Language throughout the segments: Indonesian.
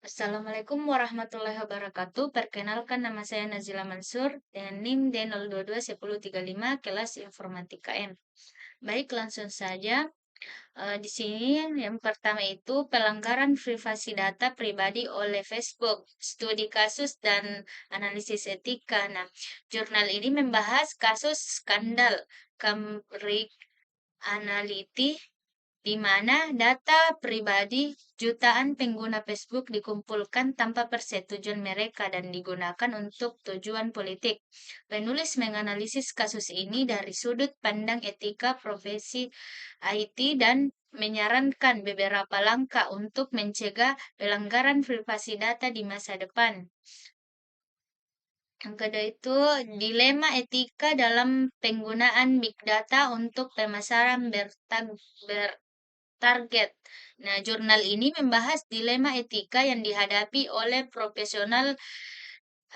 Assalamualaikum warahmatullahi wabarakatuh. Perkenalkan nama saya Nazila Mansur dengan NIM D022135 kelas Informatika M. Baik, langsung saja. Di sini yang pertama itu pelanggaran privasi data pribadi oleh Facebook, studi kasus dan analisis etika. Nah, jurnal ini membahas kasus skandal Cambridge Analytica di mana data pribadi jutaan pengguna Facebook dikumpulkan tanpa persetujuan mereka dan digunakan untuk tujuan politik. Penulis menganalisis kasus ini dari sudut pandang etika profesi IT dan menyarankan beberapa langkah untuk mencegah pelanggaran privasi data di masa depan. Yang kedua itu dilema etika dalam penggunaan big data untuk pemasaran target. Nah, jurnal ini membahas dilema etika yang dihadapi oleh profesional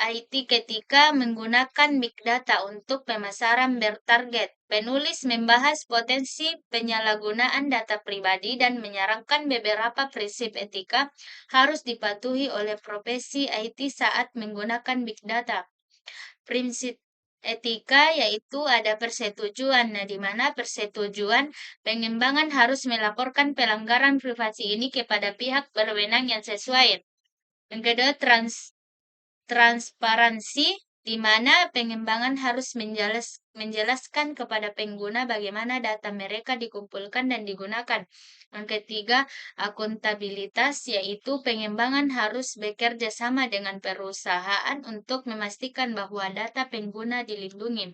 IT ketika menggunakan big data untuk pemasaran bertarget. Penulis membahas potensi penyalahgunaan data pribadi dan menyarankan beberapa prinsip etika harus dipatuhi oleh profesi IT saat menggunakan big data. Prinsip etika yaitu ada persetujuan. Nah, di mana persetujuan pengembangan harus melaporkan pelanggaran privasi ini kepada pihak berwenang yang sesuai. Yang kedua, transparansi, di mana pengembangan harus menjelaskan kepada pengguna bagaimana data mereka dikumpulkan dan digunakan. Yang ketiga, akuntabilitas, yaitu pengembangan harus bekerja sama dengan perusahaan untuk memastikan bahwa data pengguna dilindungi.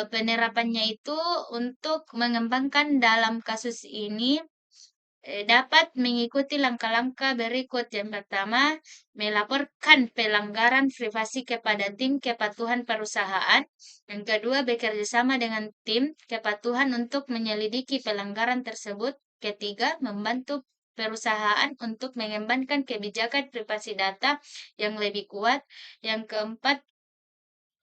Penerapannya itu untuk mengembangkan dalam kasus ini dapat mengikuti langkah-langkah berikut. Yang pertama, melaporkan pelanggaran privasi kepada tim kepatuhan perusahaan. Yang kedua, bekerja sama dengan tim kepatuhan untuk menyelidiki pelanggaran tersebut. Ketiga, membantu perusahaan untuk mengembangkan kebijakan privasi data yang lebih kuat. Yang keempat,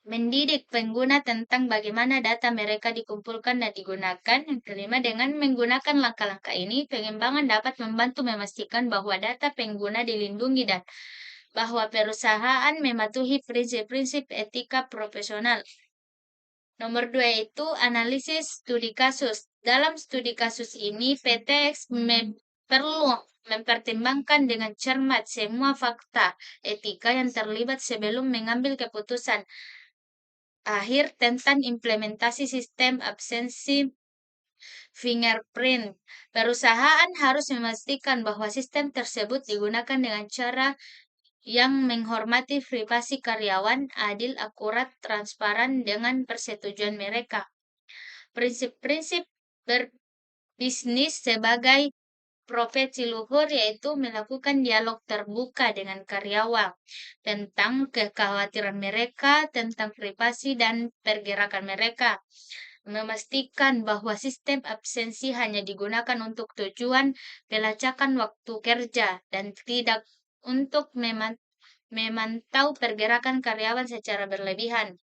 mendidik pengguna tentang bagaimana data mereka dikumpulkan dan digunakan. Yang kelima, dengan menggunakan langkah-langkah ini, pengembangan dapat membantu memastikan bahwa data pengguna dilindungi dan bahwa perusahaan mematuhi prinsip-prinsip etika profesional. Nomor 2 itu analisis studi kasus. Dalam studi kasus ini, PTX perlu mempertimbangkan dengan cermat semua fakta etika yang terlibat sebelum mengambil keputusan akhir tentang implementasi sistem absensi fingerprint. Perusahaan harus memastikan bahwa sistem tersebut digunakan dengan cara yang menghormati privasi karyawan, adil, akurat, transparan dengan persetujuan mereka. Prinsip-prinsip berbisnis sebagai profesi luhur yaitu melakukan dialog terbuka dengan karyawan tentang kekhawatiran mereka, tentang privasi dan pergerakan mereka. Memastikan bahwa sistem absensi hanya digunakan untuk tujuan pelacakan waktu kerja dan tidak untuk memantau pergerakan karyawan secara berlebihan.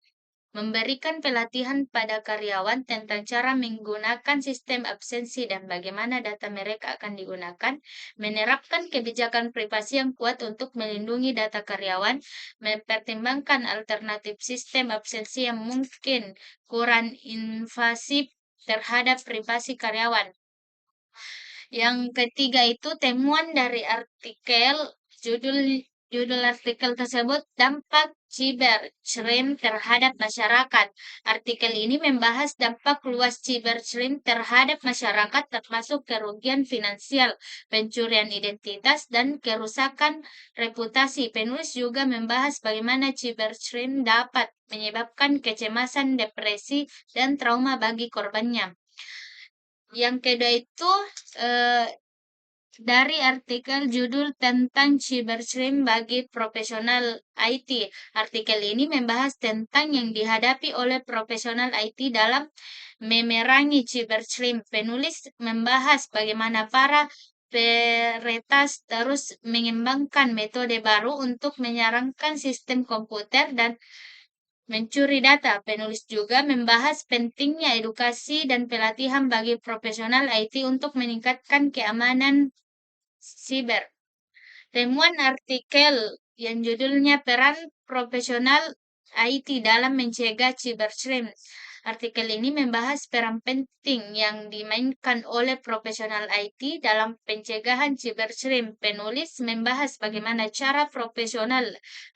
Memberikan pelatihan pada karyawan tentang cara menggunakan sistem absensi dan bagaimana data mereka akan digunakan, menerapkan kebijakan privasi yang kuat untuk melindungi data karyawan, mempertimbangkan alternatif sistem absensi yang mungkin kurang invasif terhadap privasi karyawan. Yang ketiga itu temuan dari artikel judul artikel tersebut dampak cybercrime terhadap masyarakat. Artikel ini membahas dampak luas cybercrime terhadap masyarakat termasuk kerugian finansial, pencurian identitas dan kerusakan reputasi. Penulis juga membahas bagaimana cybercrime dapat menyebabkan kecemasan, depresi dan trauma bagi korbannya. Yang kedua itu dari artikel judul tentang cybercrime bagi profesional IT. Artikel ini membahas tentang yang dihadapi oleh profesional IT dalam memerangi cybercrime. Penulis membahas bagaimana para peretas terus mengembangkan metode baru untuk menyarankan sistem komputer dan mencuri data. Penulis juga membahas pentingnya edukasi dan pelatihan bagi profesional IT untuk meningkatkan keamanan siber. Temuan artikel yang judulnya Peran Profesional IT dalam Mencegah Cybercrime. Artikel ini membahas peran penting yang dimainkan oleh profesional IT dalam pencegahan cybercrime. Penulis membahas bagaimana cara profesional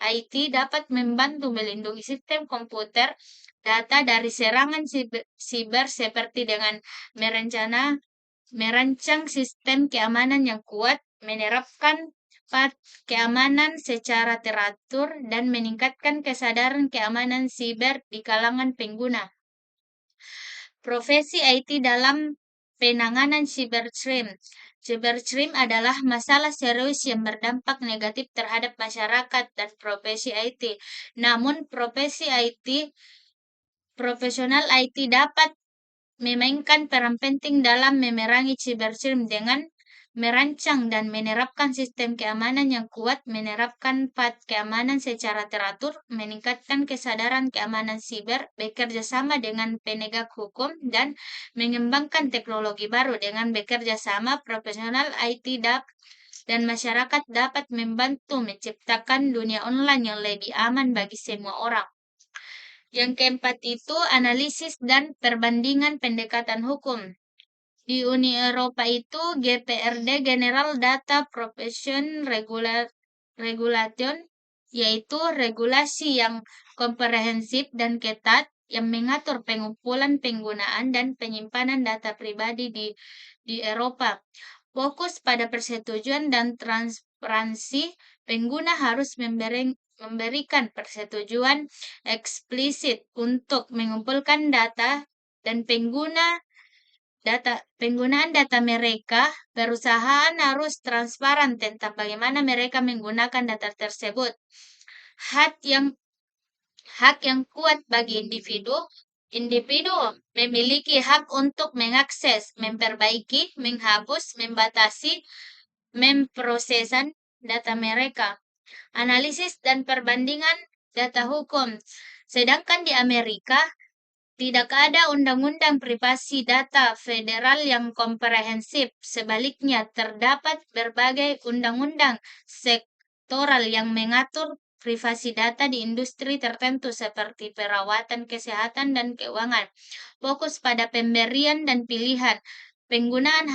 IT dapat membantu melindungi sistem komputer data dari serangan siber seperti dengan merancang sistem keamanan yang kuat, menerapkan keamanan secara teratur, dan meningkatkan kesadaran keamanan siber di kalangan pengguna. Profesi IT dalam penanganan cybercrime. Cybercrime adalah masalah serius yang berdampak negatif terhadap masyarakat dan profesi IT. Namun, profesional IT dapat memainkan peran penting dalam memerangi cybercrime dengan merancang dan menerapkan sistem keamanan yang kuat, menerapkan keamanan secara teratur, meningkatkan kesadaran keamanan siber, bekerja sama dengan penegak hukum, dan mengembangkan teknologi baru. Dengan bekerja sama, profesional IT dan masyarakat dapat membantu menciptakan dunia online yang lebih aman bagi semua orang. Yang keempat itu analisis dan perbandingan pendekatan hukum. Di Uni Eropa itu GPRD General Data Protection Regulation, yaitu regulasi yang komprehensif dan ketat yang mengatur pengumpulan, penggunaan, dan penyimpanan data pribadi di Eropa. Fokus pada persetujuan dan transparansi, pengguna harus memberikan persetujuan eksplisit untuk mengumpulkan data dan penggunaan data mereka. Perusahaan harus transparan tentang bagaimana mereka menggunakan data tersebut. Hak yang kuat bagi individu. Individu memiliki hak untuk mengakses, memperbaiki, menghapus, membatasi, memprosesan data mereka. Analisis dan perbandingan data hukum. Sedangkan di Amerika, tidak ada undang-undang privasi data federal yang komprehensif. Sebaliknya, terdapat berbagai undang-undang sektoral yang mengatur privasi data di industri tertentu seperti perawatan, kesehatan, dan keuangan. Fokus pada pemberian dan pilihan. Pengguna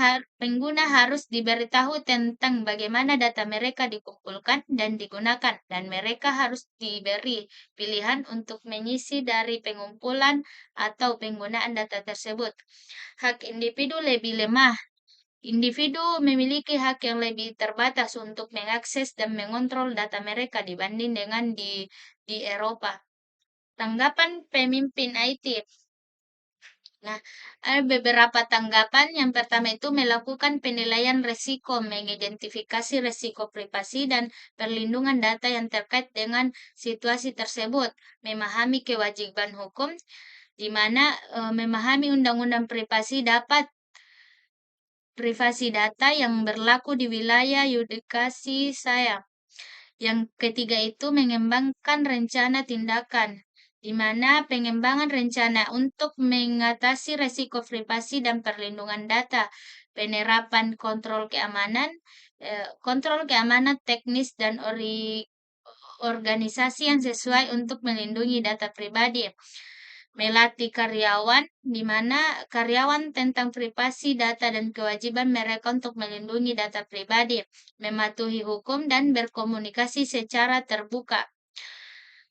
harus diberitahu tentang bagaimana data mereka dikumpulkan dan digunakan, dan mereka harus diberi pilihan untuk mengisi dari pengumpulan atau penggunaan data tersebut. Hak individu lebih lemah. Individu memiliki hak yang lebih terbatas untuk mengakses dan mengontrol data mereka dibanding dengan di Eropa. Tanggapan pemimpin IT. Nah, ada beberapa tanggapan. Yang pertama itu melakukan penilaian risiko, mengidentifikasi risiko privasi dan perlindungan data yang terkait dengan situasi tersebut, memahami kewajiban hukum, di mana memahami undang-undang privasi data yang berlaku di wilayah yudikasi saya. Yang ketiga itu mengembangkan rencana tindakan, di mana pengembangan rencana untuk mengatasi resiko privasi dan perlindungan data, penerapan kontrol keamanan teknis dan organisasi yang sesuai untuk melindungi data pribadi. Melatih karyawan, di mana karyawan tentang privasi data dan kewajiban mereka untuk melindungi data pribadi, mematuhi hukum, dan berkomunikasi secara terbuka.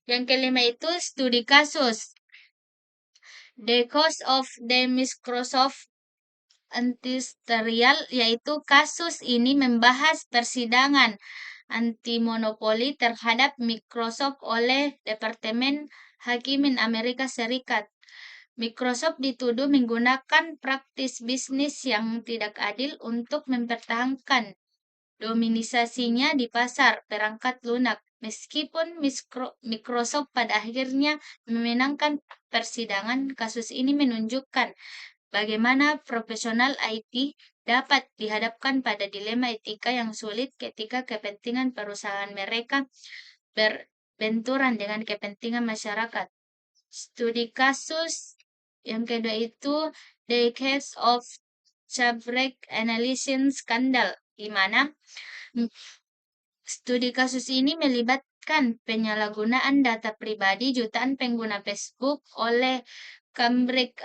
Yang kelima itu studi kasus. The Cause of the Microsoft Antisterial, yaitu kasus ini membahas persidangan antimonopoli terhadap Microsoft oleh Departemen Hakimin Amerika Serikat. Microsoft dituduh menggunakan praktis bisnis yang tidak adil untuk mempertahankan dominasinya di pasar perangkat lunak. Meskipun Microsoft pada akhirnya memenangkan persidangan, kasus ini menunjukkan bagaimana profesional IT dapat dihadapkan pada dilema etika yang sulit ketika kepentingan perusahaan mereka berbenturan dengan kepentingan masyarakat. Studi kasus yang kedua itu The Case of Cambridge Analytica Scandal, di mana Studi kasus ini melibatkan penyalahgunaan data pribadi jutaan pengguna Facebook oleh Cambridge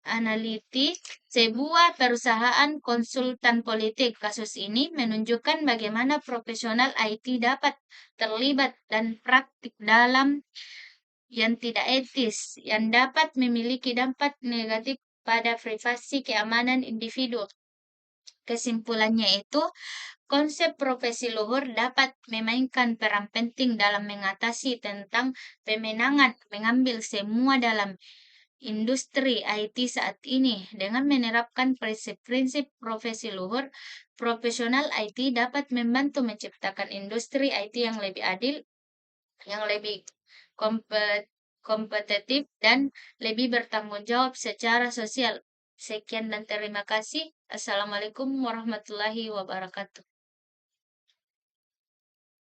Analytica, sebuah perusahaan konsultan politik. Kasus ini menunjukkan bagaimana profesional IT dapat terlibat dan praktik dalam yang tidak etis, yang dapat memiliki dampak negatif pada privasi keamanan individu. Kesimpulannya itu, konsep profesi luhur dapat memainkan peran penting dalam mengatasi tentang pemenangan mengambil semua dalam industri IT saat ini. Dengan menerapkan prinsip-prinsip profesi luhur, profesional IT dapat membantu menciptakan industri IT yang lebih adil, yang lebih kompetitif, dan lebih bertanggung jawab secara sosial. Sekian dan terima kasih. Assalamualaikum warahmatullahi wabarakatuh.